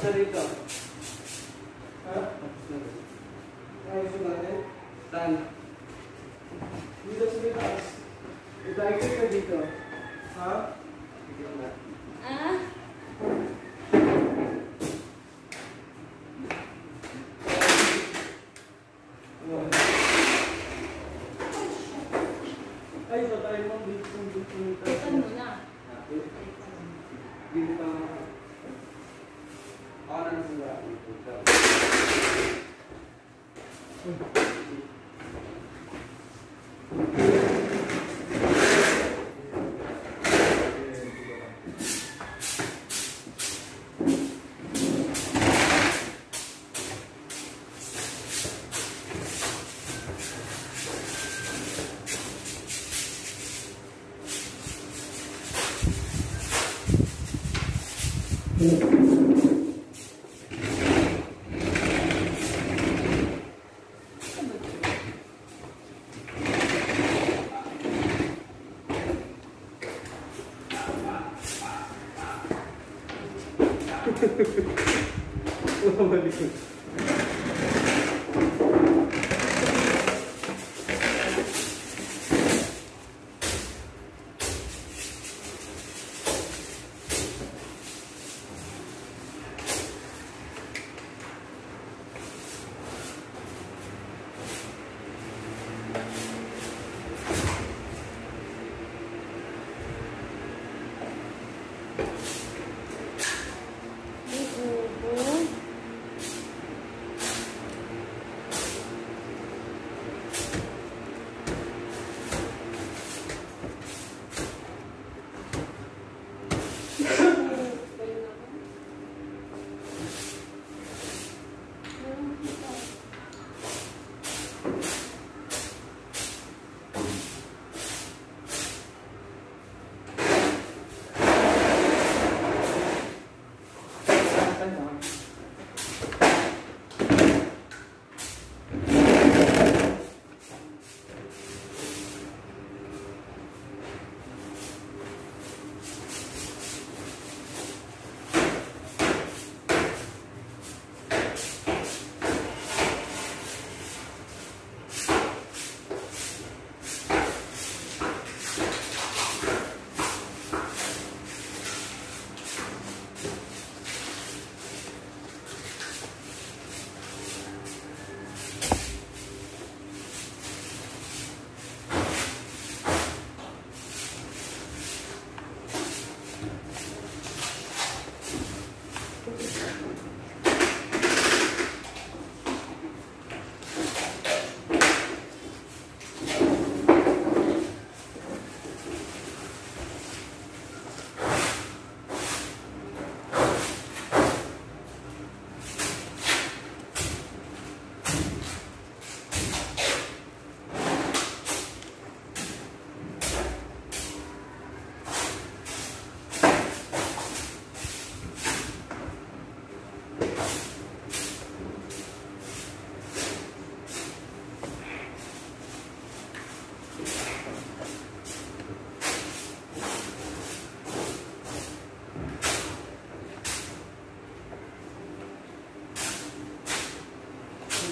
Tapos na dito. Ha? Tapos na dito. Ayos na natin? Saan? Dito sa taas. Ita-ikot ka dito. Ha? Ikot na. Ah? Ay, so tayo mo dito. Ikan mo na. Dito pa nga. Ako na nasa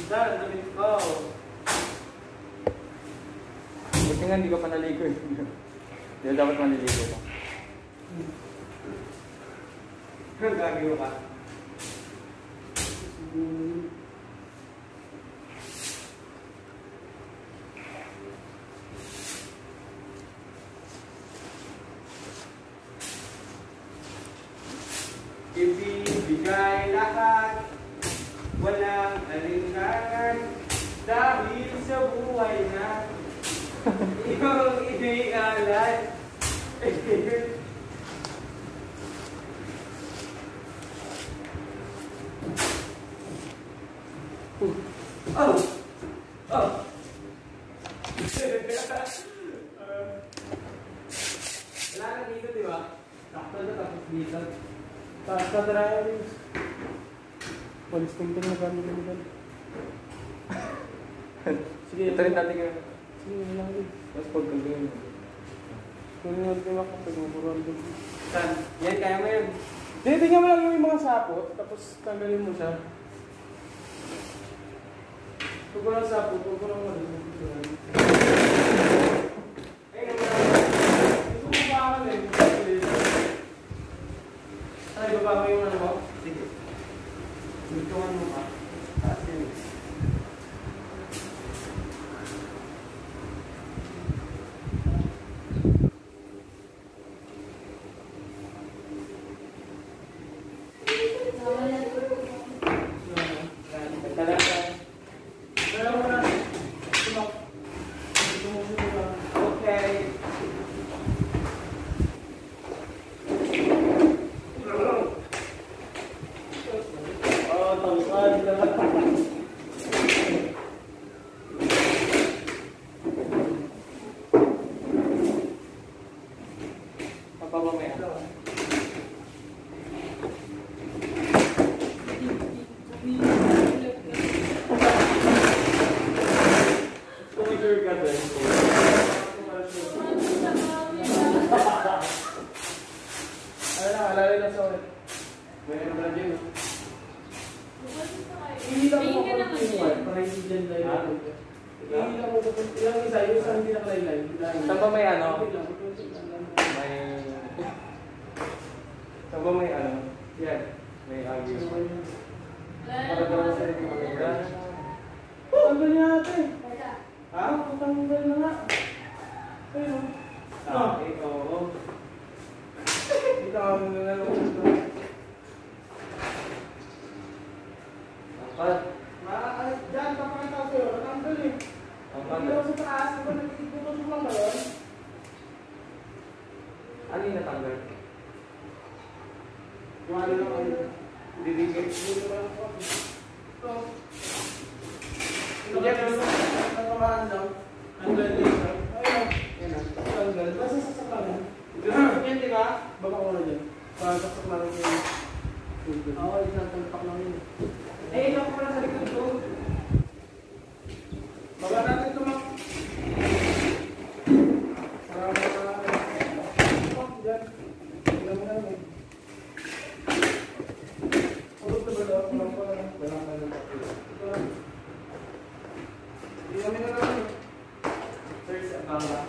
Dad, damit ko. Buti nga hindi ka pa naligo eh. Hindi dapat maniligo ka. Ang gagawin ka. Ibibigay lahat, walang alinlangan, dahil sa buhay na iyong inialan. Oh! Oh! Wala ka dito, di ba? Sakto na tapos dito. Taas ka driving. Walis tingting na gano'n gano'n. Sige, ito rin natin yun. Sige, wala ka din. Mas pagkagawin. Kung nga din ako, pagmaburuan din. Saan? Yan, kaya mo yun. Tingnan mo lang yung mga sapot, tapos tanggalin mo siya. Huwag mo lang sapot, huwag mo lang malis. Ayun naman. Gusto mo ba ako eh? Ay, baba mo yung ano mo? Sige. Ituan mo ka. Sige. Saan ba may ano? Saan ba may ano? Yan. May agyo. Para daw sa rin. Tanggal niya ate. Ha? Tanggal na nga. Ayun. Oo. Ito kami na lang. Angkat. Diyan, papakita ko sa'yo. Natanggal eh. Hindi ako sa taas. Diba nagtitutusok lang ba yun? Ano yung natanggal? Yung ano lang kayo. Didikit. Dito ba lang ako? Ito. Hindi ako natamaan lang. Tanggal dito. Ayun. Tanggal. Basta sasaklang yan. Yan, di ba? Baka ko na dyan. Para sasaklang lang yung... Oo, isang talpak lang yun. Eh, ito ko pala sa likod ko. Baba natin ito, Mak. Para dyan. Tignan mo namin. Pulot na ba daw? Walang pa lang. Walang pa lang. Ito lang. Tignan mo na namin. Search ang bangla.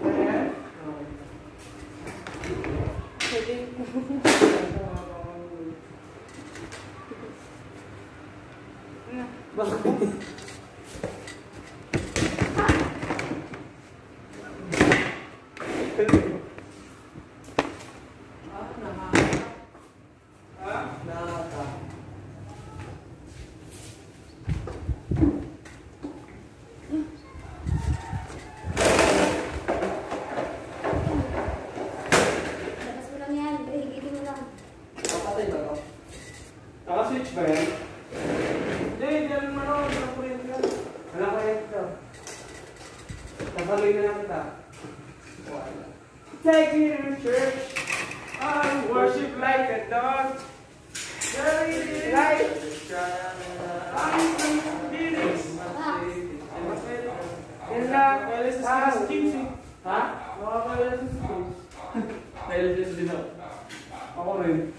Ayan. Pwede. Bakit? Naka-switch ba yan? Hindi, dyan naman ako. Naka-print yan. Wala ko yan ito. Nakaloy na lang kita. Wala. Take me to church. I worship like a dog. Like I'm spirits. Yan lang. Ha? Nakakailan sa skills. Kailan din ako. Ako rin.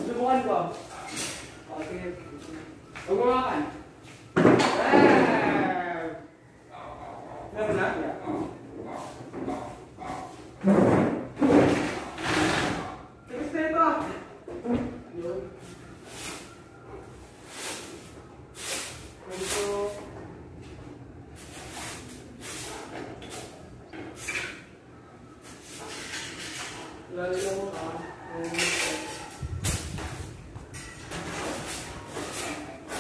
Subukan ko. Okay. Huwag meron na? Tigas na ito! Yun. Ito. Lalagyan mo ka.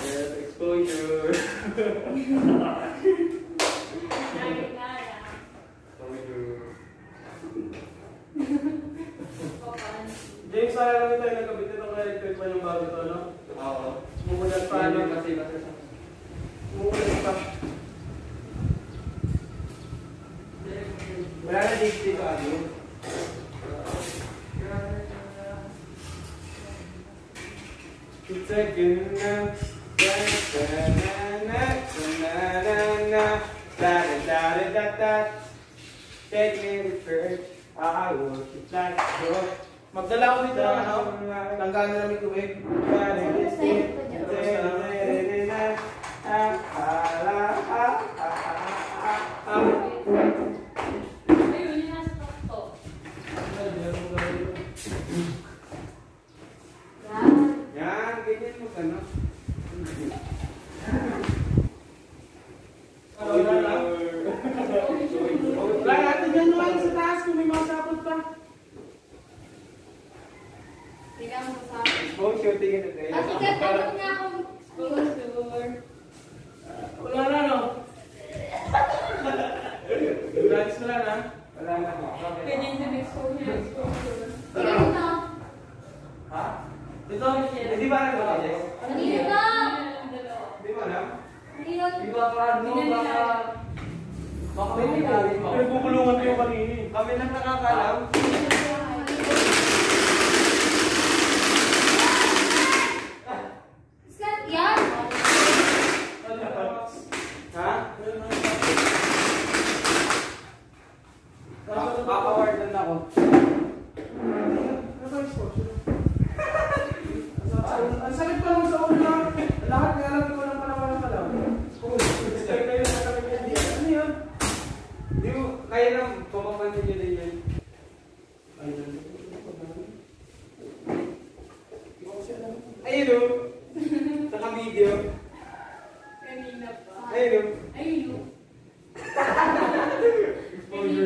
Yes, exposure. James, sayang lang tayo nagkabit nito kaya electric pa yung bago ito, no? Oo. Bumulat pa, no? Kasi. Umuulan pa. Wala na dito ano. It's a good night. Take me to church. I worship like God. Magdala ko dito ng ano? Tanggaan na namin tubig. Ayun, yung nasa top. Yan, ganyan mo ka, no? Wala natin dyan naman sa taas kung may mga sapot pa. Tingnan mo sa akin. Exposure, tingin na kayo. Kasi katanong nga akong exposure. Wala na, no? Relax mo lang, ha? Wala na. Ganyan yung exposure. Ano? Ito. Ha? Ito, hindi ba alam mo, Jess? Kanina. Hindi mo alam? Kanina. Iba pa, no? Baka may ilalim ako. Nagbubulungan kayo kanini. Kami lang nakakalam. Saan yan? Ha? Kaka-award na ako. Ang sakit pa lang sa ulo na. Lahat nga lang ko lang pala walang alam. Start kayo sa kami yan. Ano yun? Di mo, kaya lang, pumapansin nyo din yan. Ayun o. Naka-video. Kanina pa. Ayun o. Ayun.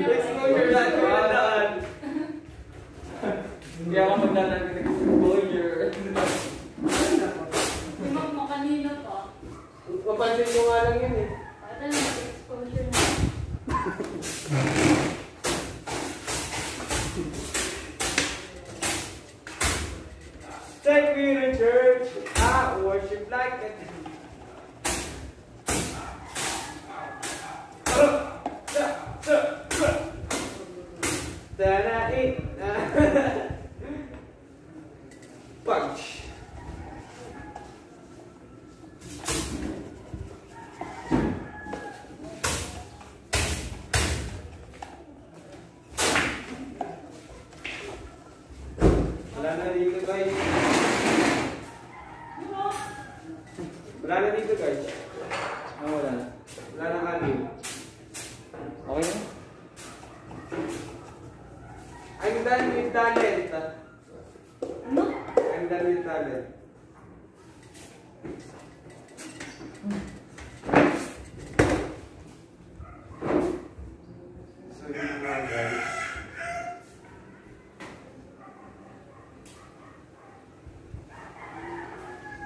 Exposure lang. Wala. Hindi ako magdala ng exposure. Tingnan mo kanina pa. Mapansin nyo nga lang yun eh. Ito na exposure na. Take me to church, I worship like a punch. Wala na dito guys. Wala na dito guys. Wala na. Wala na kanin. Okay na? I'm done with talent. Ano? I'm done with talent. So yun nga guys.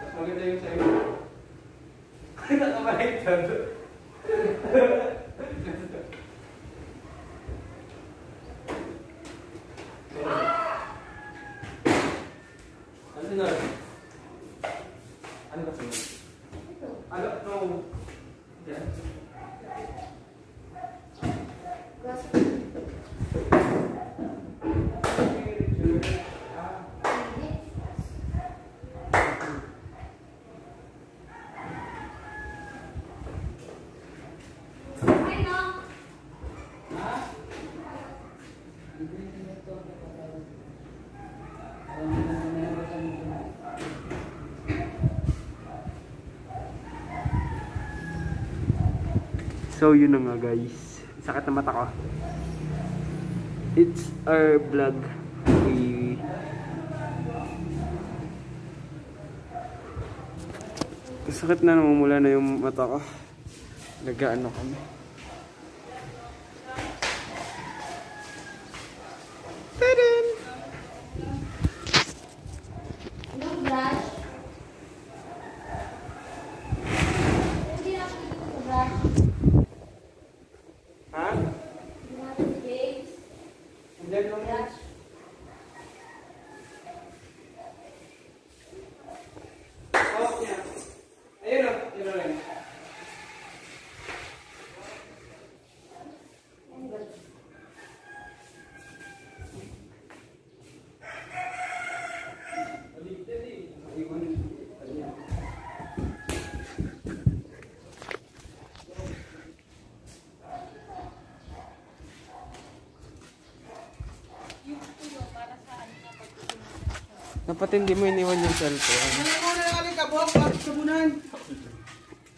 Mas maganda yung sa'yo. Nakabaliktad. Ano na? Ano ba sa'yo? Ano? No. Yan. Ay, no. So yun na nga guys. Sakit na mata ko. It's our vlog. Sakit na, namumula na yung mata ko. Nag-ano kami. Tadaan! Ano, brush? Hindi na ako brush. Ha? Hindi na ako face. Hindi lang yan. Brush. Oh, yeah. Ayun o, yun o rin. Napatindi mo iniwan yung cellphone. Ano mo na lang kabok, bakit sabunan?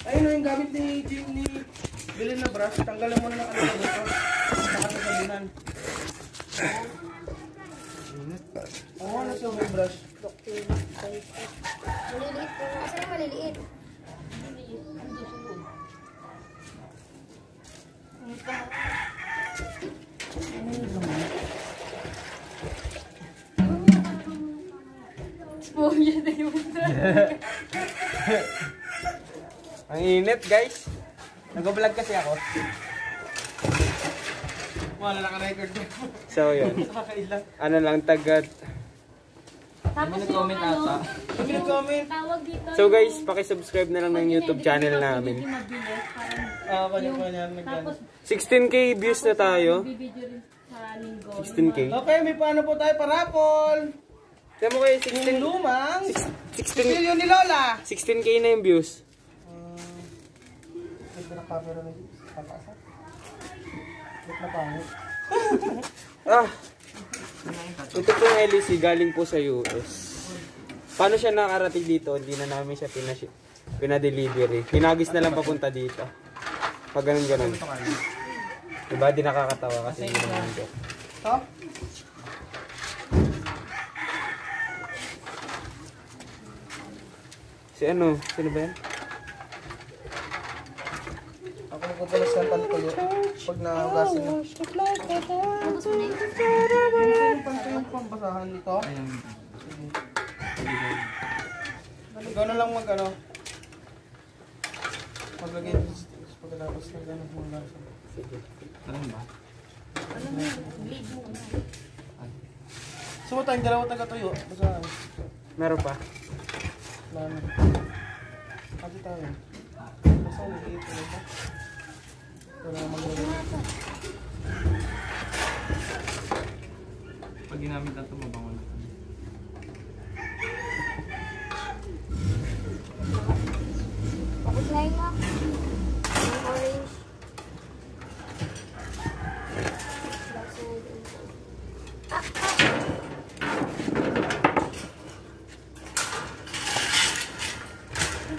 Ayun o yung gamit ni Jim ni bilhin na brush. Tanggalin mo na lang ano na dito. Saka sa sabunan. Oo, ano siya may brush? Maliliit po. Saan maliliit? Ang init guys. Nag-vlog kasi ako. Wala na ka-record mo. So yun. Nakakailan. Ano lang tagat. Tapos yung ano, Comment. tawag dito. So guys, paki-subscribe na lang ng YouTube channel namin. Mabilis, parang Kanya-kanya. tapos 16k views na tayo. bibidyo rin sa linggo. 16k. Okay, may paano po tayo parapol. Tignan mo kayo, Yung lumang 16 silyo ni Lola. 16k na yung views. Ito na camera na papasa. Ito na pangit. Ah. Ito pong LEC galing po sa US. Paano siya nakarating dito? Hindi na namin siya pinadelivery. Pinagis na lang papunta dito. Pag ganun. Diba? Di nakakatawa kasi hindi naman ito. Ha? Si ano? Sino ba yan? Ako magpupulas ng pantuyo pag nahugasin na. Tapos mo na yun. Yung pantuyo yung pambasahan nito. Ikaw na lang mag-ano. Maglagay dito pagkatapos na gano'n muna. Sige. Bleed mo na. So tayong dalawa taga-tuyo. Basahan. Meron pa? Wala na. Kasi tayo. Basahan yung dito nito. Wala maglagay. Pag ginamit natin mabango na. Tapos na yun na. Yung orange.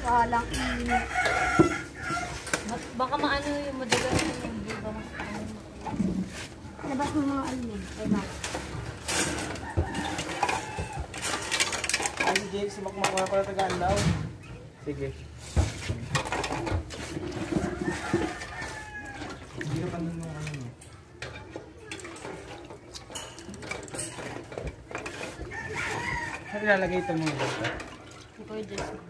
Walang init. Baka maano yung madagal yung buba mas paano. Labas mo mga alin. Ay, ma. Ay, Jake, sumakmak mga pala taga-anlaw. Sige. Hindi ka pa nun yung ano no. Saan ilalagay ito mga bata? Ikaw yung dress mo.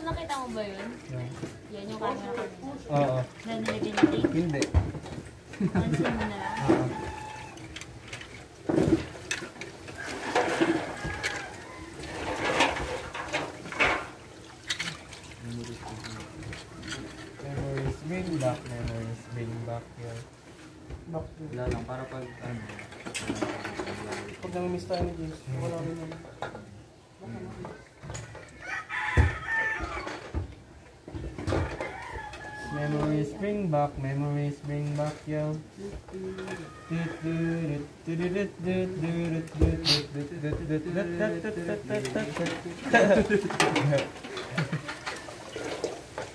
Nakita mo ba yun? Yan yung camera ko. Oo. Na nilagay na tape. Hindi. Pansin mo na lang. Oo. Memories bring back, memories bring back your... Back to. Wala lang para pag ano. Pag namimiss tayo ni James, wala rin naman. Memories bring back yo.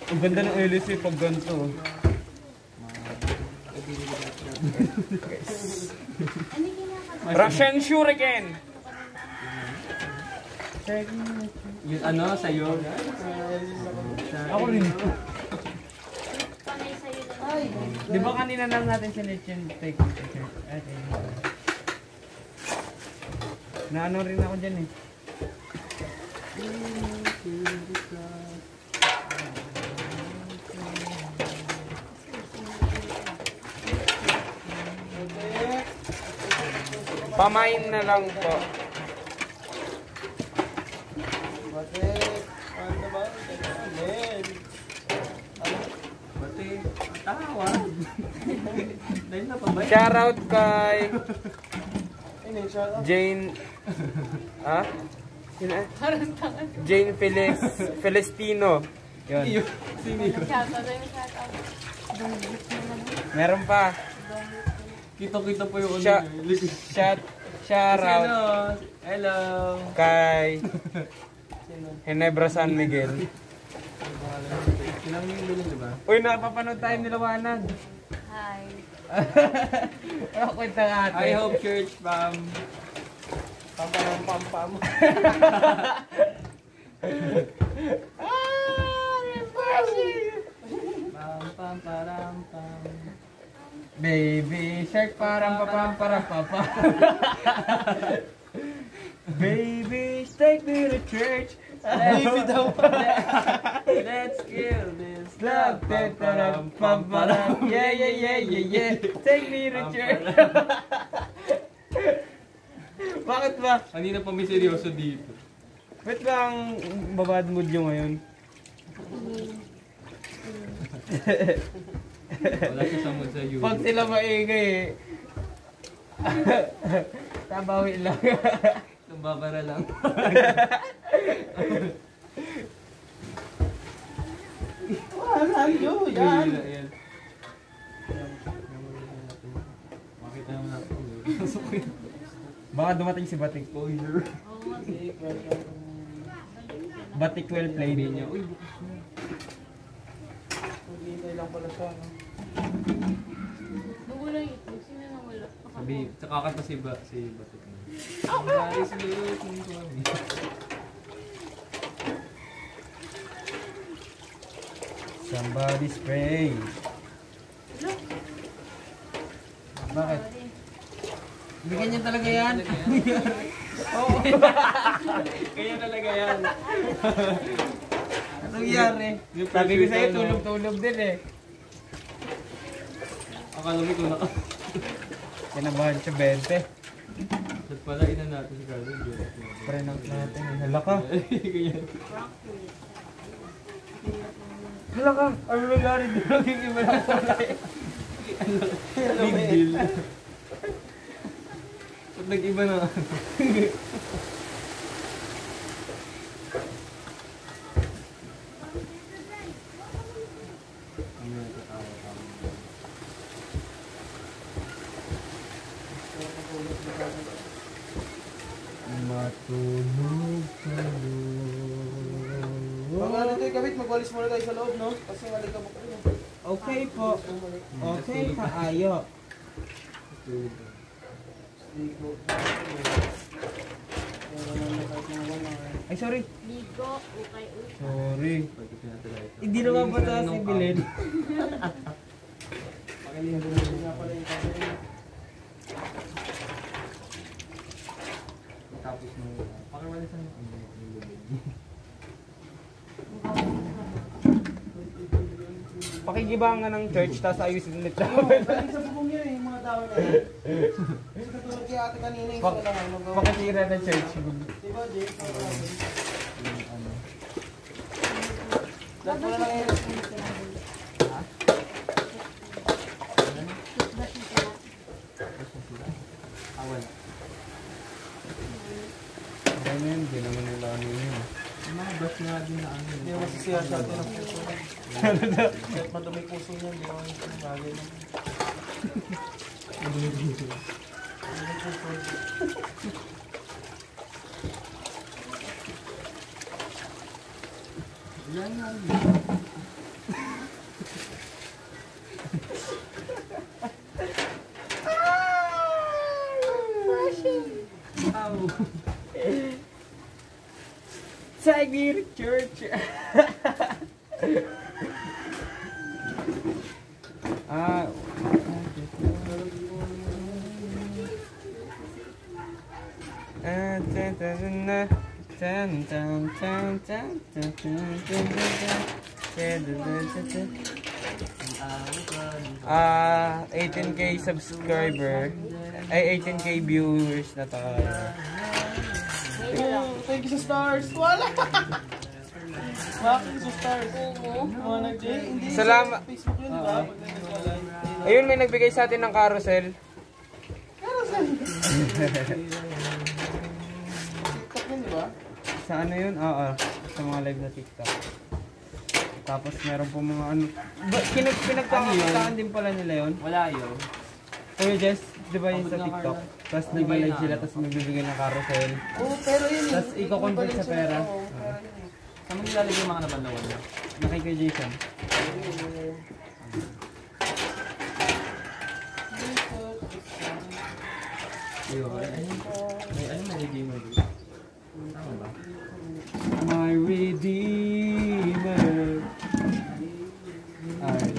Ang ganda ng LC pag ganito. Russian Shuriken! Yung ano sa'yo? Ako rin. Panay sa'yo na. Ay! Di ba kanina lang natin sinitch yung take picture? Na ano rin ako dyan eh. Pamain na lang po. Bakit? Ano ba? Amen. Pati tawa. Dahil na pa ba? Shoutout kay Ayun, shout out. Jane. Ah? Parang tangan. Jane Celestino. Yun. Shoutout na yung shoutout. Donggit na lang. Meron pa. Kita-kita po yung Shout out Hello. kay Ginebra San Miguel. Ilang yung bilhin, diba? Uy, napapanood tayo nilawanan. Hi. Ano kwenta nga ate? I hope church, pam. Pam. Pam, param, pam. Baby shark parang papa. Baby take me to church. Baby daw. Let's kill this Love, pam. Yeah. Take me to church. Bakit ba? Kanina pa may seryoso dito. Ba't ba ang babad mood nyo ngayon? Wala siya sa mood sa YouTube. Pag sila maingay eh. Tabawi lang. Nababara lang. Nyo, yan. Yan. Makita naman natin. Baka dumating si Batik. Spoiler. Batik well played. niya. Uy, bukas na. Maghihintay lang pala siya. No? Nawala yung itlog. Sino nawala? Sabi, tsaka kanta si Batik na. Guys, look, kung kami. Somebody spray. Bakit? Bigyan niya talaga yan. Oo. Kaya talaga yan. Anong nangyari? Sabi ko sa'yo, tulog-tulog din eh. Akala mo kung naka... Kinabahan siya 20. At pala, ina natin si Carlo. Pre-note natin eh. Hala ka. Ganyan. Hala ka. Ano nangyari? Naging iba lang pala eh. Big deal. At nag-iba na. Matulog kayo. Pag ano ito yung kabit, magwalis muna tayo sa loob, no? Kasi malikabok rin. Okay po. Okay, kaayo. Ligo. Ay, sorry. Ligo, ukay. Sorry. Pagkat natin lang ito. Hindi naman ba tayo si Bilen? Pakilihan nga pala yung kabit. Tapos nung... Pakawalisan mo. Pakigibangan ng church, tapos ayusin ulit Oo, namin. galing sa bubong yun eh, yung mga dahon na yan. Kasi katulad kay ate kanina yung Pak- sila lang. Magawa. Pakitira ng church. Diba, Jay? Lahat mo na lang yun. Wala. Ano yun? Hindi naman nila ano yun. Yung mga bus nga din na ano. Hindi mo masisiya sa atin ang puso na. Kahit madumi puso niya, hindi naman yung bagay na. Madumi puso. Yan nga rin. Ow. Tiger Church! Ah, Ah, 18k subscriber. Ay, 18k viewers na tayo. Thank you sa stars. Wala! Bakit sa stars? Mga nag-Jay? Hindi. Salamat. Sa Facebook yun, diba? Pag nag-live. Ayun, may nagbigay sa atin ng carousel. Carousel. TikTok yun, diba? Sa ano yun? Oo, sa mga live na TikTok. Tapos meron po mga ano. Pinagkakakitaan din pala nila yun. Wala yun. Kuya Jess, di ba yun sa TikTok? Tapos nag-live sila, tapos magbibigay ng carousel. Oo, pero yun. Tapos i-convert sa pera. Saan mo nilalagay yung mga nabanlawan niya? Nakay kay Jason. Ayun. May ano may redeemer dito? Tama ba? My Redeemer. Ay.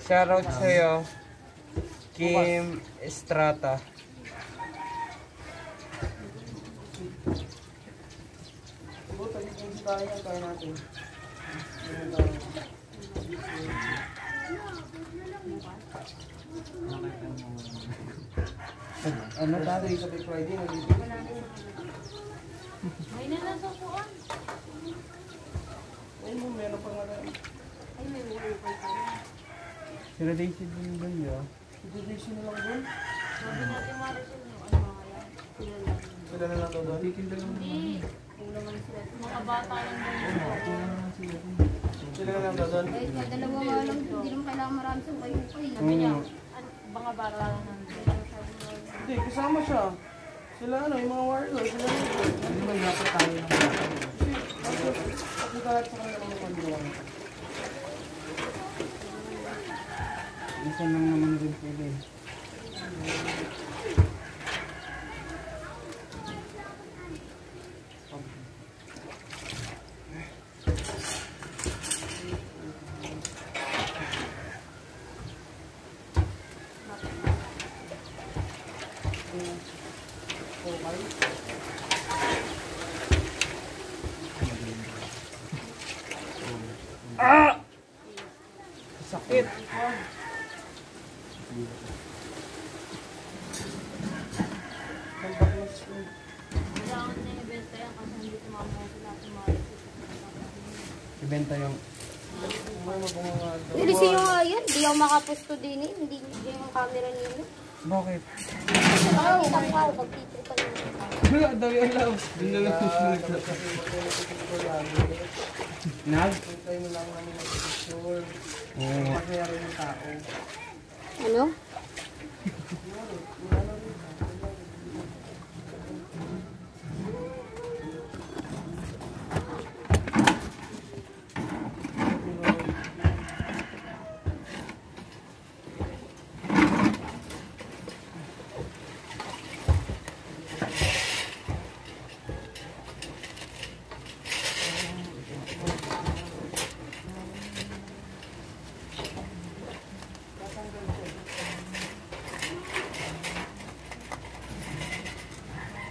Shoutout sa'yo, Kim Estrata. Siguro, tagiging si kaya natin. Ano Saturday, sabi Friday, nandito. May nalasakuan. Ay mo, meron pa nga na. Ay, may wifi pa rin. Sila Daisy din doon yun. Ito-dation na lang doon. Sabi natin Maricel yung ano mga yan. Sila lang. Sila na lang to doon. Hindi. Yung naman sila. Mga bata lang doon. Sila na lang to doon. Kahit nga dalawa nga lang, hindi naman kailangan marami sa kayo pa eh. Sabi niya, mga bata lang nandun. Hindi, kasama siya. Sila ano, yung mga warriors, sila na ito. Hindi ba dapat tayo ng Kasi kahit sa kanila mga paggawa. Isa lang naman rin pwede. Sakit. Kailangan na ibenta yan kasi hindi tumama sila at Maricel. Ibenta yung... Bilisin nyo nga yan. Hindi ako makapusto din eh. Hindi yung camera nila. Bakit? Nakakita pa ako pag titripan nyo. Wala daw yung laos. Doon na lang susunod. Nag? Hintay mo lang namin ng picture. Oo. Masaya rin yung tao. Ano?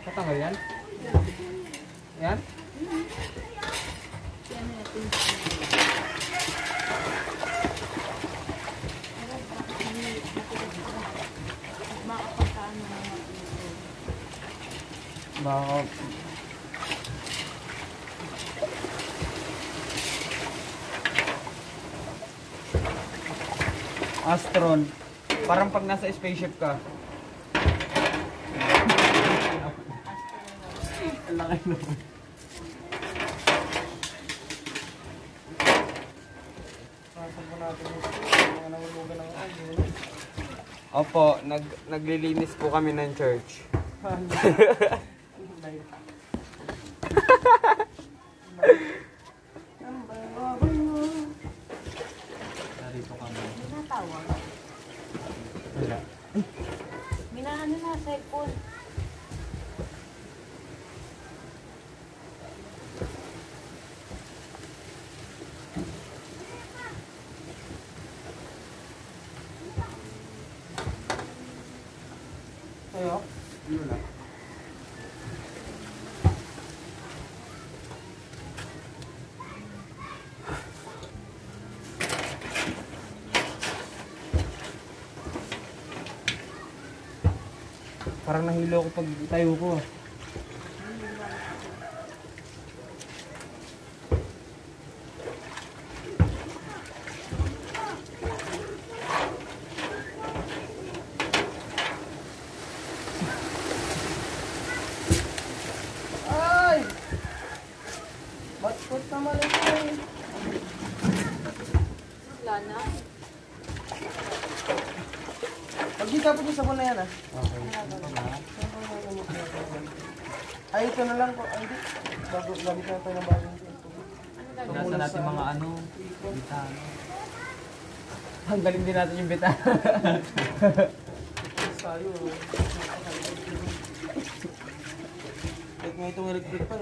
Tatanggal yan? Yan? Yan natin. Makapagkaan na naman. Baka... Astron. Parang pag nasa spaceship ka. Ang laki naman. Pasok mo natin yung mga nahulugan ng agyo. Opo, naglilinis po kami ng church. narito kami? May natawag. Wala. May ano na, cellphone. Ayo. Yun lang. Parang nahilo ko pag tayo ko. Ay! Ba't naman ito eh? Wala na. Pagkita po yung sabon na yan ah. Okay. Ay, ito na lang po. Ay, hindi. Gamit na tayo ng bagong Nasa natin mga ano, bitano. Tanggalin din natin yung bita. tayo. Like nga itong electric pan.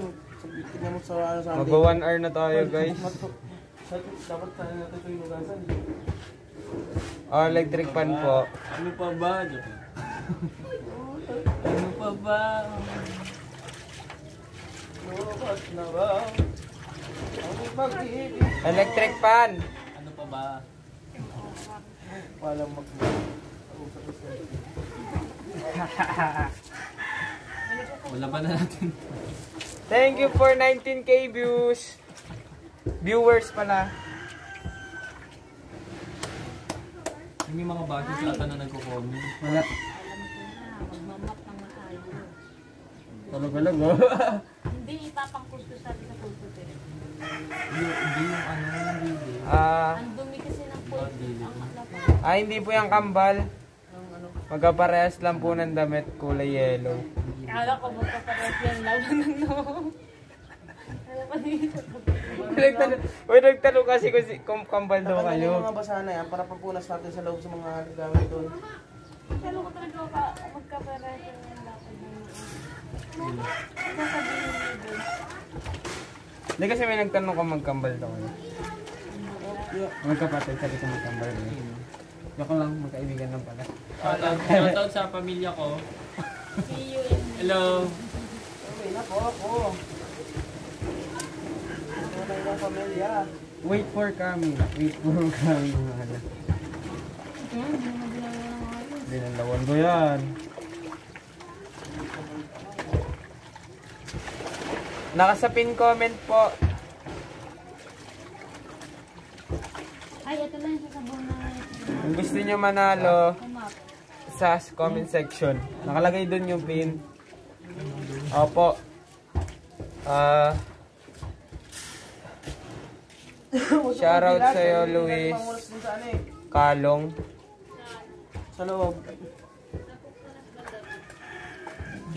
Tignan mo sa ano sa Mag 1 hour na tayo guys. Dapat tayo natin ito yung lugasan. Oh, electric pan po. Ano pa ba? Ano pa ba? Lugas na ba? Ang mag-ibig. Electric pan! Ano pa ba? Walang Wala ba na natin? Thank you for 19k views. Viewers pala. May mga bagay sa ata na nagko-comment. Wala. Magmamap ng maayos. Talaga oh. Hindi, ipapangkus ko sa pulpute. Hindi yung ano, hindi. Ang dumi kasi ng pulpute. Ang alap. Hindi po yung kambal. Magkaparehas lang po ng damit, kulay yellow. Kala ko magpapares yan lang ng no. Ano pa dito? Nagtanong kasi kung kambal daw Dapat kayo. yung mga basa na yan para pampunas natin sa loob sa mga gamit doon. Kala ko talaga magkapares yan lang dapat ng no. Sasabihin mo doon. Hindi kasi may nagtanong kung magkambal daw kayo. Magkapatid, sabi ko magkambal kayo. Yoko lang, magkaibigan lang pala. Shoutout sa pamilya ko. See you in Hello! Okay na po ako. Wala yung pamilya. Wait for coming. Wait for coming. Yan, hindi mo ginagawa ng ayos. Dinalawan ko yan. Nakasapin comment po. Ay, ito na yung sasabong na Kung gusto nyo manalo, kumap. sa comment section. Nakalagay doon yung pin. Opo. Shoutout sa'yo, Luis. Pangulas din sa ano eh. Kalong. Sa loob.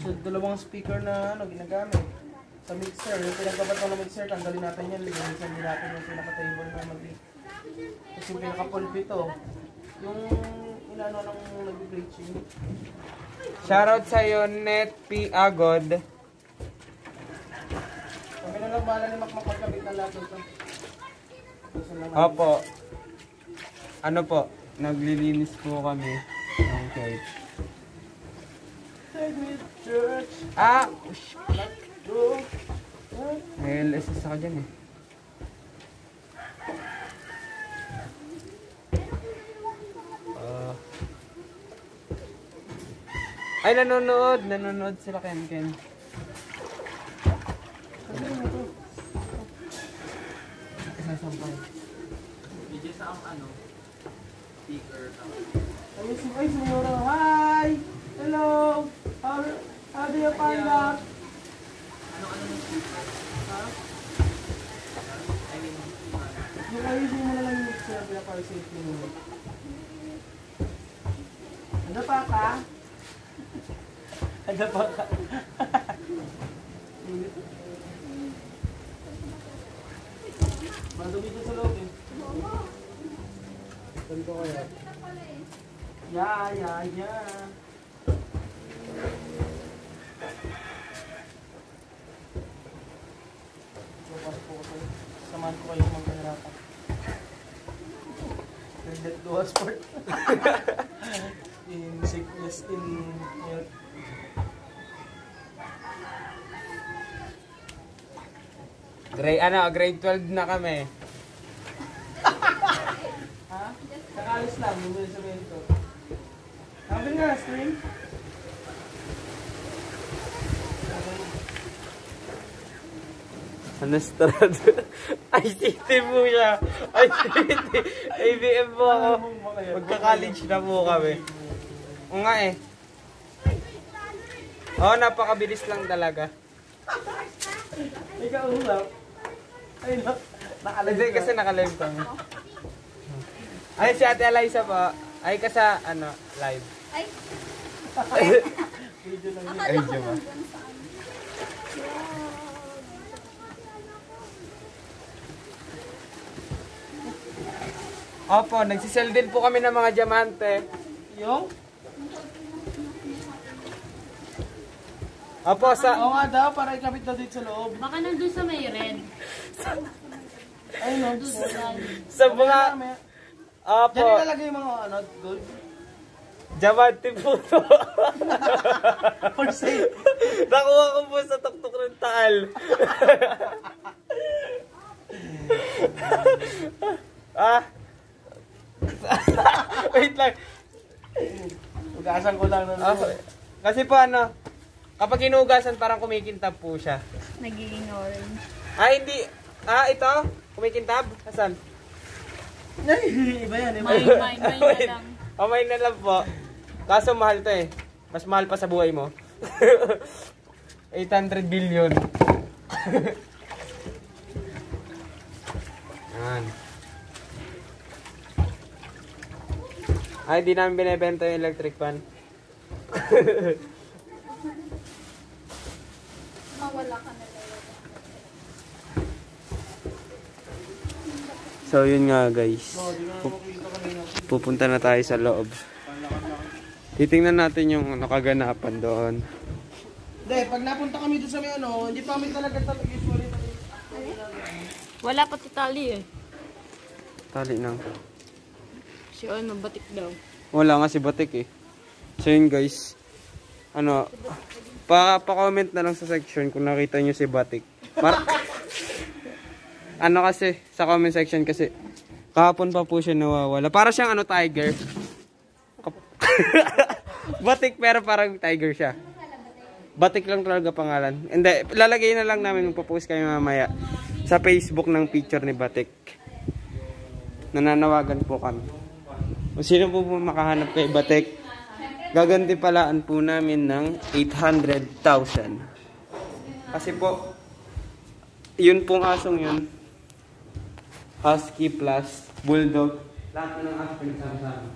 Sa dalawang speaker na ano, ginagamit. Sa mixer, yung pinagkabat ko ng mixer, tanggalin natin yan. Linisan din natin yung pinaka-table na mag-leak. Kasi yung pinaka-pulpito. Yung inano ng nag-bleaching. Shoutout sa'yo, Net P. Agod. Kami na lang bahala ni Makmak magkabit ng lahat ito. Opo. Ano po? Naglilinis po kami ng cake. Take me to church. May LSS ako dyan eh. Ay, nanonood. Nanonood sila Ken Ken. Isasampay. Medyo sa ang ano, speaker. Ay, senyora. Hi! Hello! How do you find that? Ano yung speaker? Ha? I mean, Yung ayusin mo na lang yung mixer, kaya para safety mo. Ano pa ka? Ano pa ka? Madumi dito sa loob eh. Saan ko kaya? Yeah. ko kayo magkahirapan. Let go sport. In sickness, in health. Grade 12 na kami. Ha? Kakalis lang, bumili sa mento. Sabi nga, stream. Ano strado? ICT po siya. ICT. ABM po ako. Magka-college na po kami. Oo nga eh. Oo, napakabilis lang talaga. Ikaw usap. Ay, Hindi kasi naka-live kami. Ay, si Ate Eliza po. Ay, kasa, ano, live. Ay, video lang yun. Ay, akala ko diba? nandun sa ano. Opo, nagsisell din po kami ng mga diamante. Yung? Opo, sa... Oo nga daw, para ikabit na dito sa loob. Baka nandun sa may red. Ay, no. Nandun sa red. Sa mga... Opo, Diyan ilalagay yung mga ano, gold. diamante po to. For sale. Nakuha ko po sa tuktok ng taal. Ah. Wait lang. Ugasan ko lang na. Kasi po ano, kapag hinugasan parang kumikintab po siya. Nagiging orange. Ah, hindi. Ah, ito? Kumikintab? Asan? Ay, iba yan, iba. May na lang. May na lang po. Kaso mahal to eh. Mas mahal pa sa buhay mo. 800 billion. Yan. Ay, di namin binibenta yung electric fan. Mawala ka na lang. So, yun nga guys. Pupunta na tayo sa loob. Titingnan natin yung nakaganapan doon. Hindi, pag napunta kami doon sa may ano, hindi pa kami talaga usually. Wala pa tali eh. Tali lang. Si ano, batik daw. Wala nga si Batik eh. So yun guys. Ano, pa-comment na lang sa section kung nakita nyo si Batik. Ano kasi, sa comment section kasi, kahapon pa po siya nawawala. Para siyang ano, tiger. Batik pero parang tiger siya. Batik lang talaga pangalan. Hindi, lalagay na lang namin, magpo-post kayo mamaya sa Facebook ng picture ni Batik. Nananawagan po kami. Kung sino po makahanap kay Batik, gaganti palaan po namin ng 800,000. Kasi po, yun pong asong yun, Husky plus Bulldog, lahat ng aso pinagsama-sama.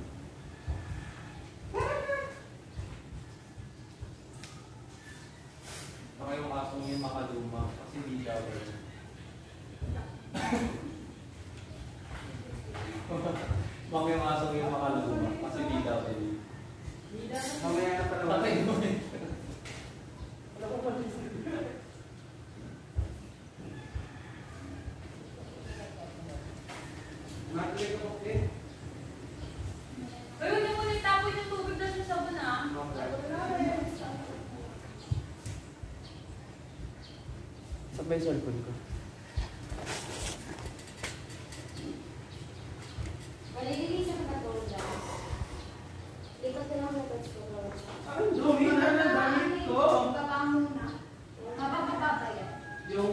Baka yung asong yung makaluma kasi hindi daw eh. Baka yung asong yung makaluma kasi hindi daw eh. Mamaya na pala. Patay mo eh. Ay, huwag niyo muna itapon yung tubig na sa sabon ah. Sabay cellphone ko. Malilinisan ka to, guys. Ikot ko lang na touch ko. Ang dumi na ng damit ko. Baba muna. Mabababa ba yan? Yung,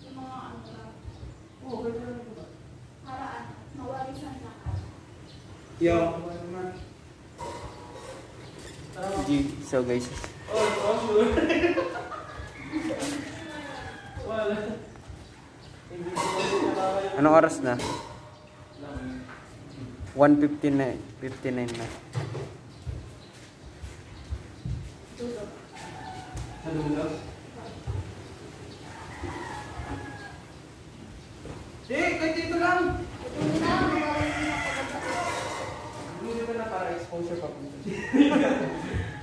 Yung mga ano lang. oh, ganyan lang ba? Paraan. Mawalisan na ka. Yo. So guys, Oh, sure. Wala. Hindi ko kasi nakakaya. anong oras na? 1:59 na. Sa dulo? Kahit dito lang. Ito na, mawalisan na ka. Hindi ko na para exposure pa po.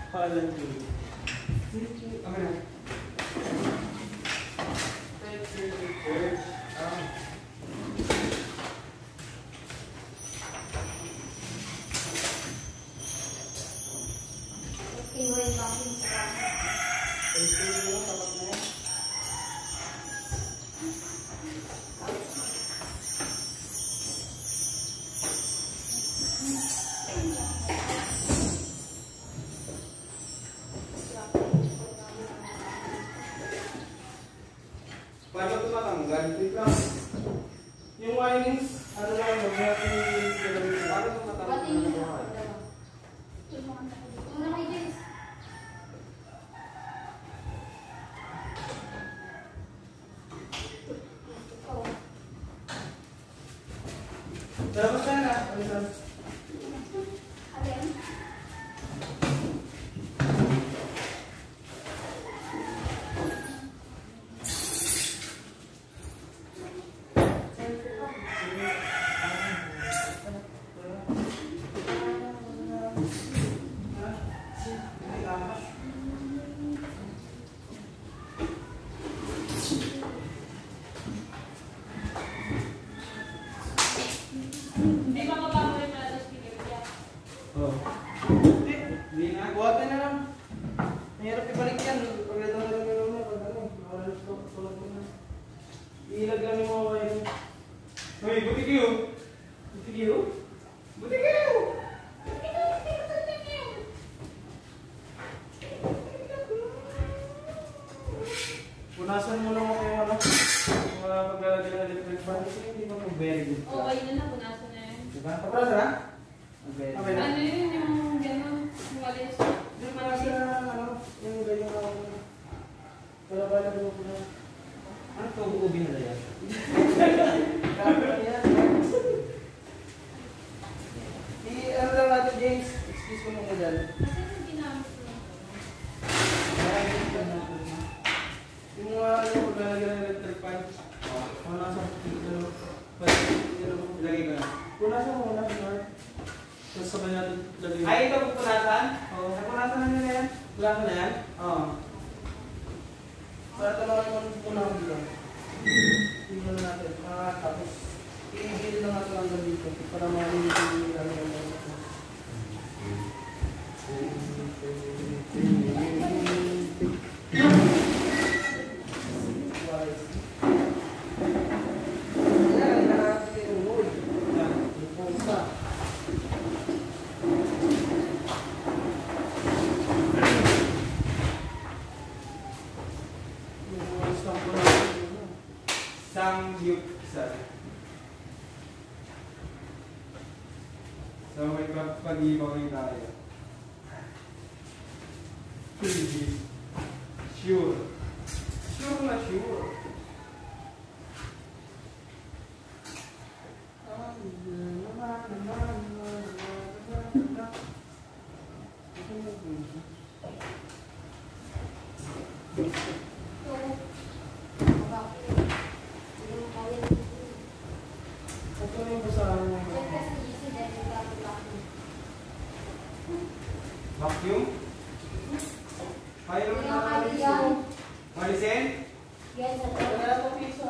Palan ko. Okay na. Paano ito matanggal? Wait lang. Yung wirings, ano lang, mag-happy. Paano ito matanggal? Batiin niyo na ako. Dalawa. Una kay James. Oh. Tapos na. Again. Hindi makabago yung mga speaker niya. Oh. Hindi na. Buhatin na lang. Mahirap ibalik yan. Pag ito na lang yung mga pag ano, mawala sa tulad mo na. Iilag lang yung mga wiring. Hoy, buti kayo. Buti kayo? Buti kayo. Punasan mo lang ako yung ano. Yung mga paglalagay ng electric fan. Kasi hindi mo very good. Okay na na, punasan na yun. Diba? Kapras na? Okay na. Ano yun, yung gano'n, yung walis. Yung punasan na ano, yung ganyan ako. Wala ba na mo na? Ano ito? Uubin na yan. Kapras yan. I-ano lang natin, James. Excuse ko muna dyan. Kasi yung ginamit ko lang. Yung mga ano, paglalagay ng electric fan. Mga nasa Ilagay ko na. punasan mo muna, Lord. Tapos sabay natin lagay. Ay, ito pupunasan? Oo. Napunasan na nyo na yan? Wala ko na yan? Oo. Para talaga naman punasan dito. Tingnan na natin. Tapos, i-gil lang natin hanggang dito. Para malinis yung ilalagay natin. Samgyupsal. So may pag-ibawin tayo. Sure. Sure na sure. Vacuum? Mayroon na alisin. Malisin? Yan, sa Wala ito piso.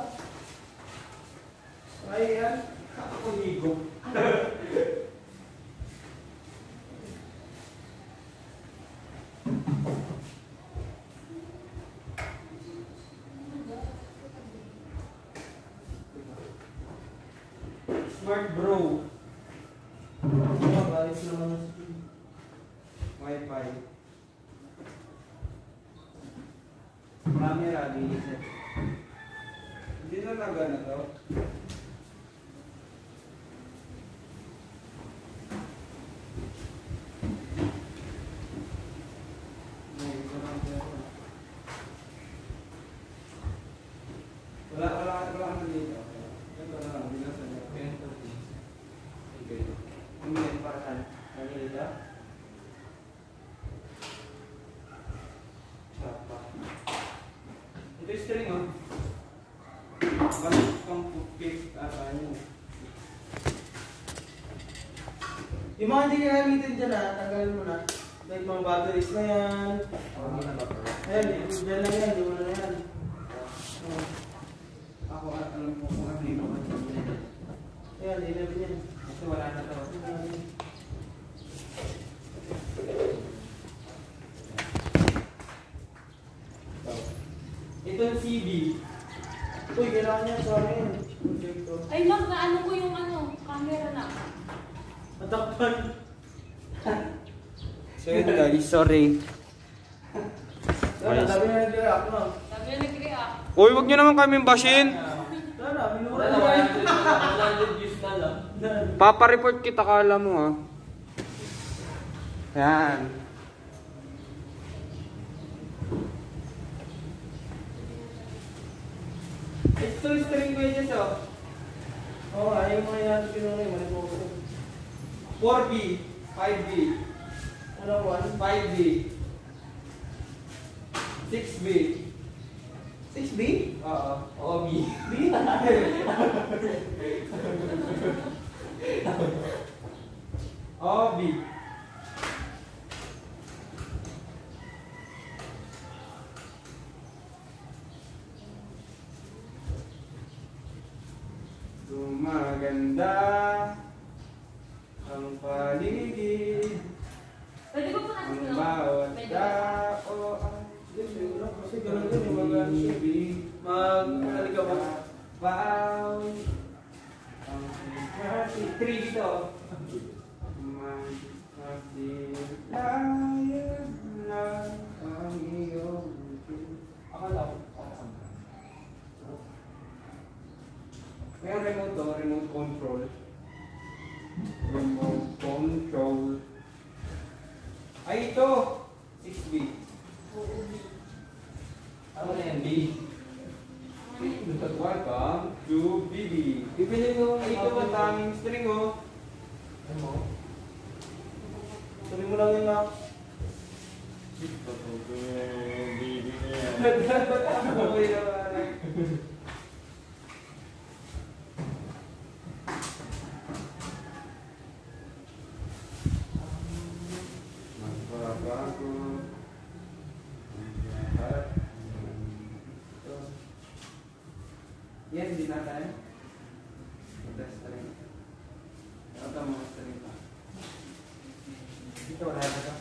Ay, yan. Ako higop. Smart bro. Ayos naman yung speed. Wi-Fi. Camera, reset. Hindi na nagana to. Wala ka dito. Ito na lang, binasan niya. Okay. Umilit para saan? Kanilita? Ito yung string, oh. Bakit pang pupik ata yun? Yung mga hindi kinamitin dyan tanggalin mo na. Like mga batteries na yan. Ayan, dyan lang yan, di mo na yan. Ako alam ko kung ano yung mga Ayan, ilabin yan. kasi wala na to. Ito yung CD. Uy, kailangan niya sa amin. Projector. Ay, Mac, naano ko yung camera na. Matakpan. So yun guys, sorry. Wala, sabi na nag-react na. Sabi May nag-react. Uy, wag nyo naman kaming bashin. Tara, minura Wala, na yan. 100 views na lang. Papareport kita, kala mo ha. Yan. Ito yung string ko yun siya. Oo, ayaw mo yan. Pinura yung mali po. 4B, 5B, Ano, 1? 5B, 6B. 6B? Oo. OB. B? OB. Gumaganda ang paligid, Pwede ko po natin ang bawat Pwede. tao ay Kasi ganun yun, yung mga mag-halika ba? baw. Ang 3 dito. Magsilayan na ang iyong Akala ko. may remote to, remote control. Remote control. Ay, ito! 6B. Ano na yan, B? Welcome to BB. Bibili ko, ay, ito ang daming string, oh. Ano mo? Sabi mo lang yun na. Okay naman. Magbabago ang lahat ng ito. Yan, hindi na tayo. Ito, string. Ito, mga string pa. Ito, wala na ito.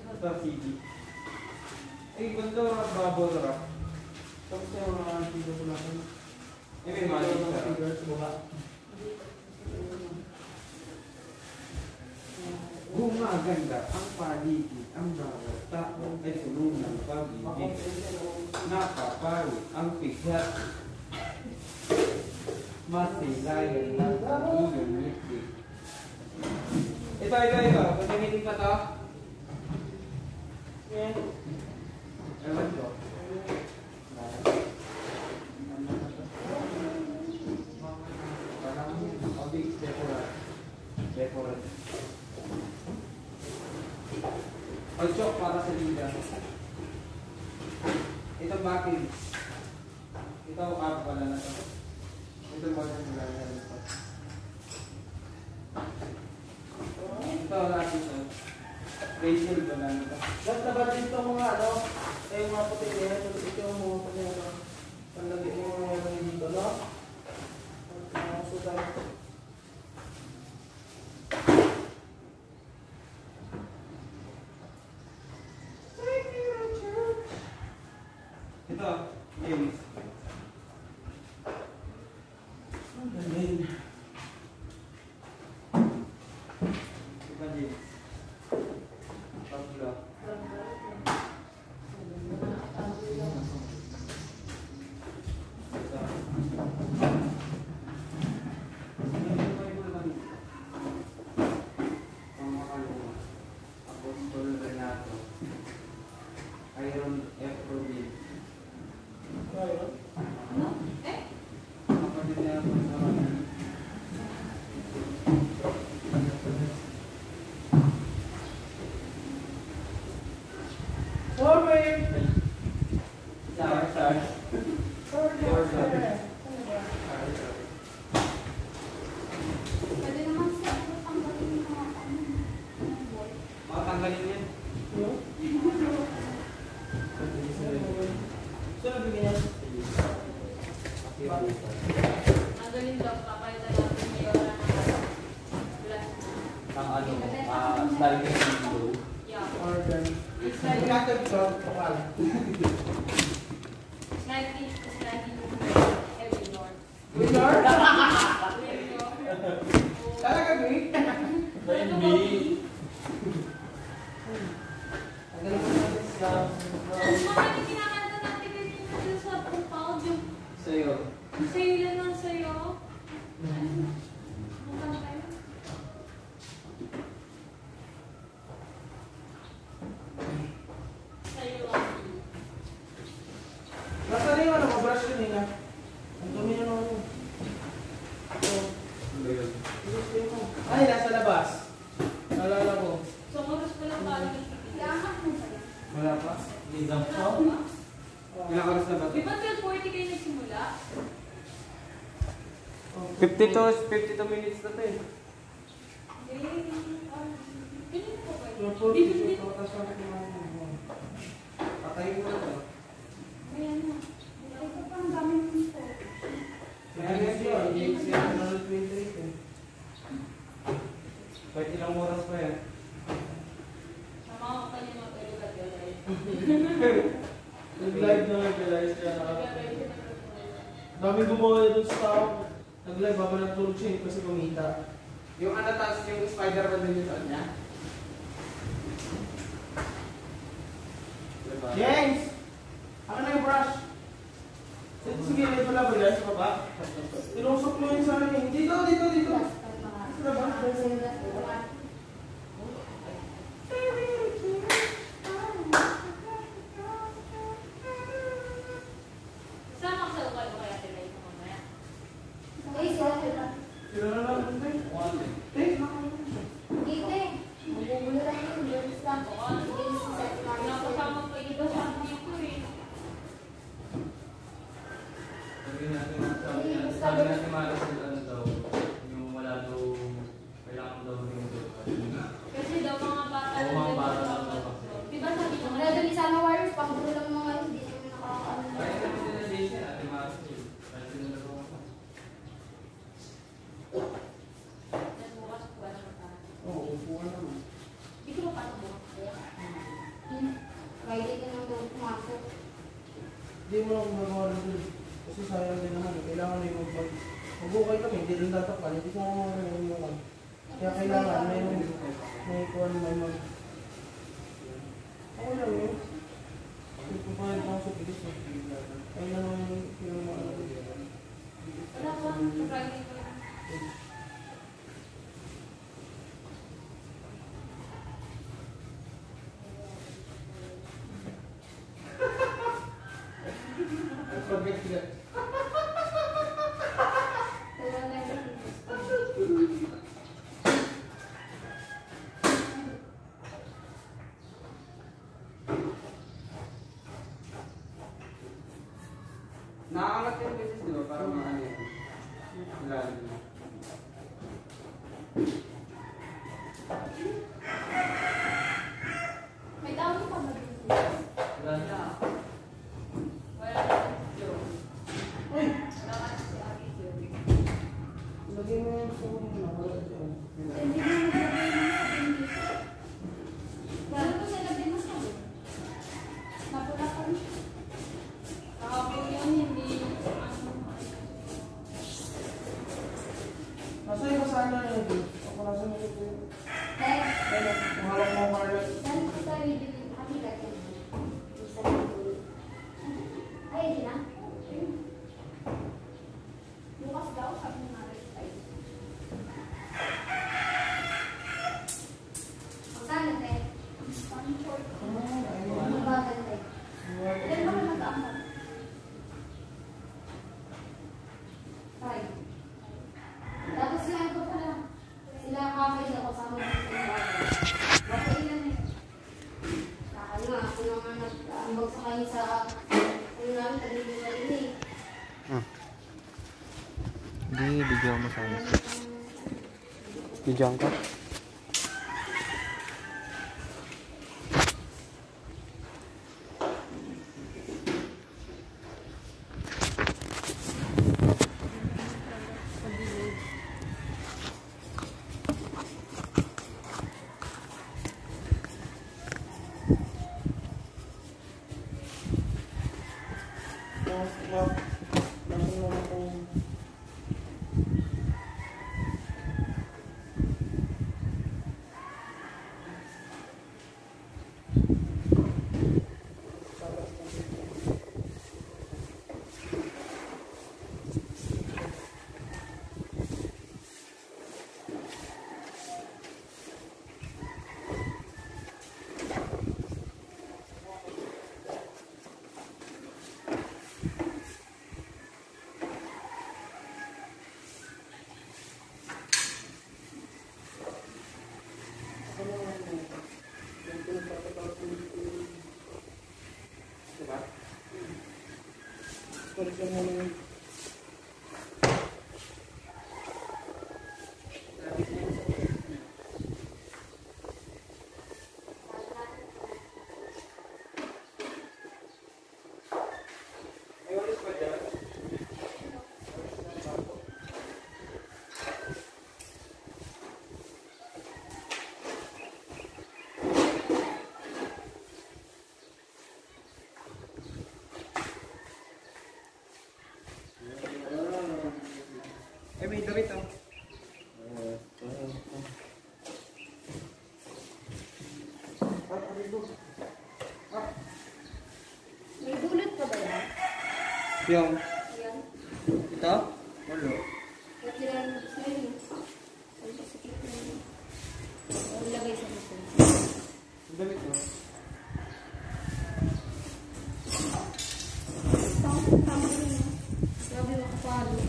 Ito, CD. Ay, gusto rap, bubble rap. Tapos na yung mga video ko natin. Eh, may magic Mga sa figures, buka. Gumaganda ang paligid, ang bawat tao ay puno ng pag-ibig. Napapawi ang pighat. Masilayan ng iyong ngiti. Ito. Pagkamitin pa to? Yan. Ewan ko. Parang obig decorate. Pag-chok para sa liga. Ito bakit? Ito pala na to. Ito ba na nila na ito? Ito lagi to. Facial ba na ito? Lahat na ba dito mga ano? Eh, yung mga puti niya. Ito yung mga puti niya. Pandagi mo mga ano dito, no? Mga sudan. Ito, games. Ang galing. Ito games. Pablo. Apostol Renato. Iron F. Rubin. Ayun. Ano? Eh? Kapatid niya ako sa mga. Sorry! Sorry. Pwede naman siya. Tanggalin yung mga ano. Makatanggalin yan. So, nabigyan niya. Ang galing daw, papalitan natin yung glass. Ang ano, sliding window. Yeah. Order. It's like, Nakatag ko. Kapal. slightly every door. Winner? Window. Talaga, B? Line B. Ang galing ko natin sa... Mga kinakanta natin kanina. Sa'yo. Sa'yo yan lang sa'yo. Mukhang tayo. Sa'yo lang. Nasa na yung ano, mabrush yun eh na. Ang dumi na naman yun. Ay, nasa labas. Nalala ko. So, oras pa lang parang nagsikilangan mo ba yan? Wala pa. Ilang oras na ba Di ba 12:40 kayo nagsimula? 52 minutes na to eh. Ganyan po ba? Patayin mo na to. Ayan na. Ito pa ang dami ng info. Kaya guys yun, hindi siya 128 eh. Kahit ilang oras pa yan. Sama ko pa niya matulog at yun. Nag-live na nag-realize siya na daming gumawa doon sa tao. Nag-live bago natulog siya kasi kumita. Yung ano tapos yung Spider-Man din yung saan niya? Diba? James! Ako na yung brush. Sige, ito lang ba guys? Baba? Tinusok mo yun sa akin. Dito, dito, dito. Sa labas. Sama ko sa lugar ko kaya tila ito mamaya. Sila na lang. Pinapasama pa iba sa akin ko eh. Sabi natin Maricel, ano daw, yung wala daw, kailangan daw rin daw. Kasi daw mga bata Oo, mga bata lang lang daw. Diba sabi ko, Wala dun isama wires, panggulo lang mga yun, hindi naman nakakaano. Kaya naman sila Jason, ate Maricel. Kaya sila nagawa ko. nagbukas ko ba ng mata? Oo, upuan naman. Hindi ko mapasok bukas ko. Friday ka nang daw pumasok. Hindi mo lang magawa rin dun. Kasi sayang din naman. Kailangan na yung mag... Mag-ukay kami, hindi rin tatakpan. Hindi ko mga kaya kailangan may kuwan may mag... Ako lang yun. Hindi ko pa rin sa bilis eh. Kaya naman yung mga... Wala ko, sa Friday ko lang. Pag-get. Wala na yung Nakakangat yung business, di ba? Para maano yun. Lalim na. May tawag pa ba dito? Wala na. Wala na. Uy! Wala ka si Aki Joey. Lagay mo yung sa mga nakawala dyan. Hindi mo sabihin mo sabihin dito. Gano'n ko sila din mo sabihin. Napula pa rin. Kahapon yun, hindi Nasa yung kasaan na yun dun? Ako nasa mo ito. Dahil, Ano? Mahalak mo ang Carlos. saan ko tayo din kami dati? Isa na tuloy. Ay, di na. Bukas daw, sabi ng mga tayo. Magkano tayo? Pang short. Ano ba tayo? Ilan ba ka nag-aamon? 5. Tapos yung ko pala. Sila kafay na kasama ng sila. Bakailan eh. Saka nga, ako naman nag-ambag sa kanya sa ano namin, tagilin na rin eh. Hindi, video mo sana. Video ka? Gusto mo na May walis pa dyan? may damit oh. May dulot pa ba yan? Yung, Yan. ito? Walo. Ba't yan gusto yun? Ay, sakit na yun. O, ilagay sa gusto. Ang damit oh. Tama rin yun. Grabe makapalo.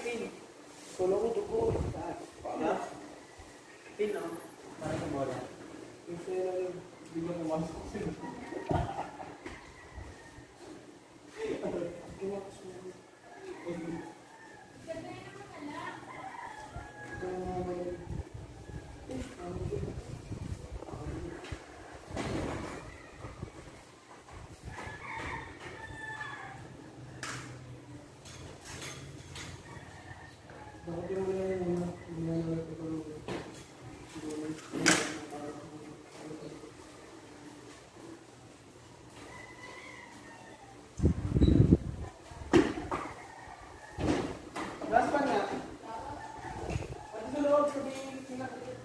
Pin. Solo ko dugo. Para? Pin oh. Para sa bola. Yung sa'yo lang yung biglang namasok sa'yo. Kumakas mo. Bakit yung wala yung una? Hindi na nagpapalunod. Last pa nga. Pati sa loob, sabihin sinakit.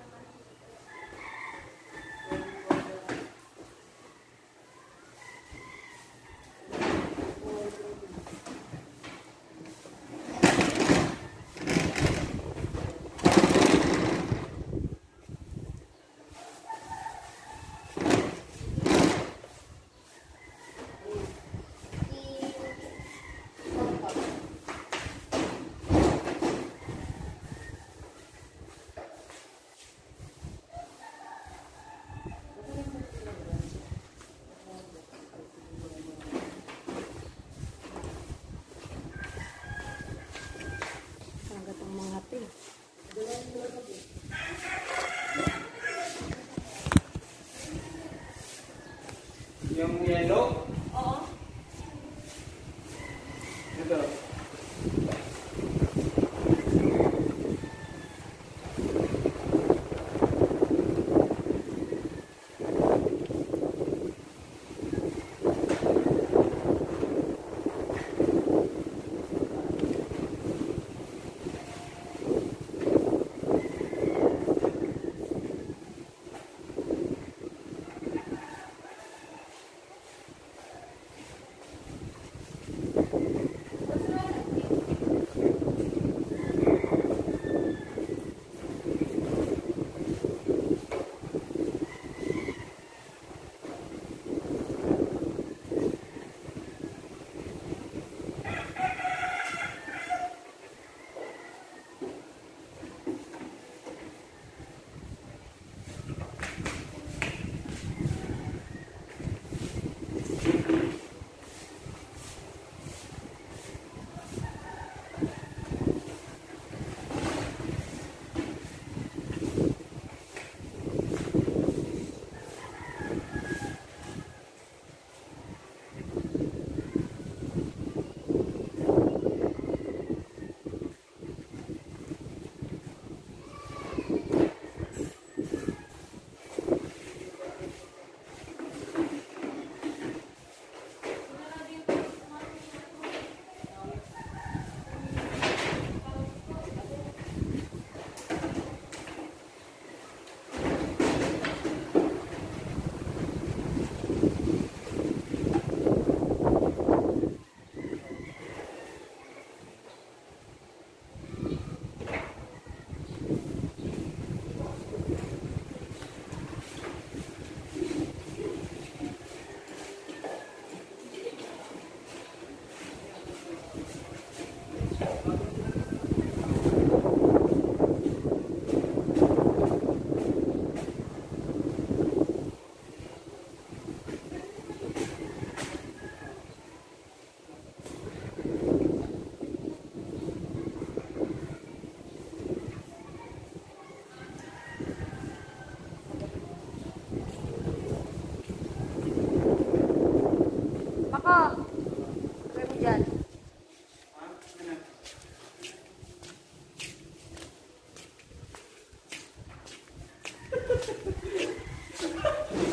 Hanggat ang mga pin. Yung yellow? Oo. Ito.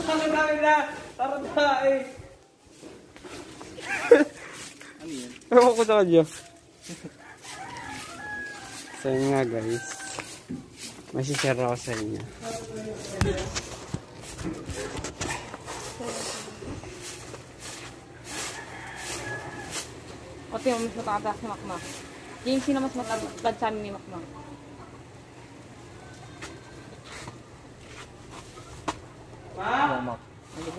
Ano namin na? Tarata eh. Ano yan? Ewan ko sa kanya. So yun nga guys. Masishare ako sa inyo. O, tiyo, mas matataas si Makmak. Yung sino mas matagad sa amin ni Makmak? Ma?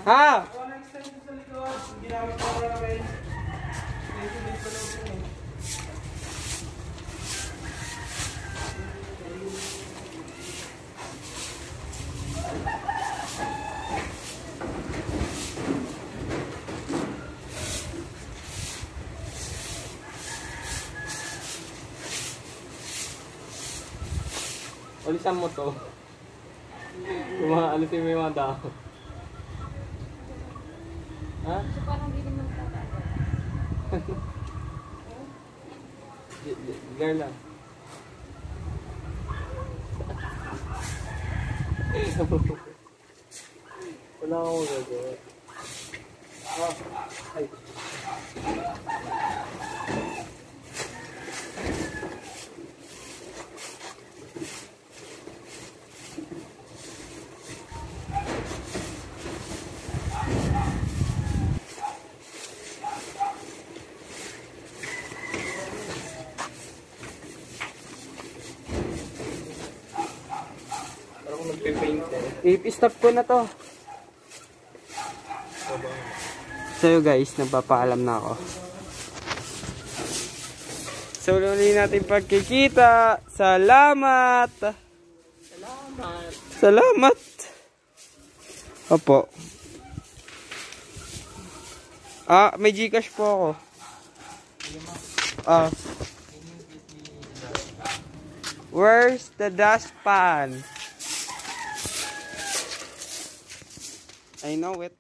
Ha? Ako next time sa likod. Ginamit ko na rin. Dito lang po eh. Ulisan mo to. Yung mga alisin mo yung mga dao. Ha? So, parang hindi naman tatagad. Girl lang. Wala akong gagawa. Ay. Parang nagpe-paint eh. I-stop ko na to. So yun guys, nagpapaalam na ako. So ulit natin pagkikita. Salamat! Salamat! Salamat! Opo. May Gcash po ako. Where's the dustpan? I know it.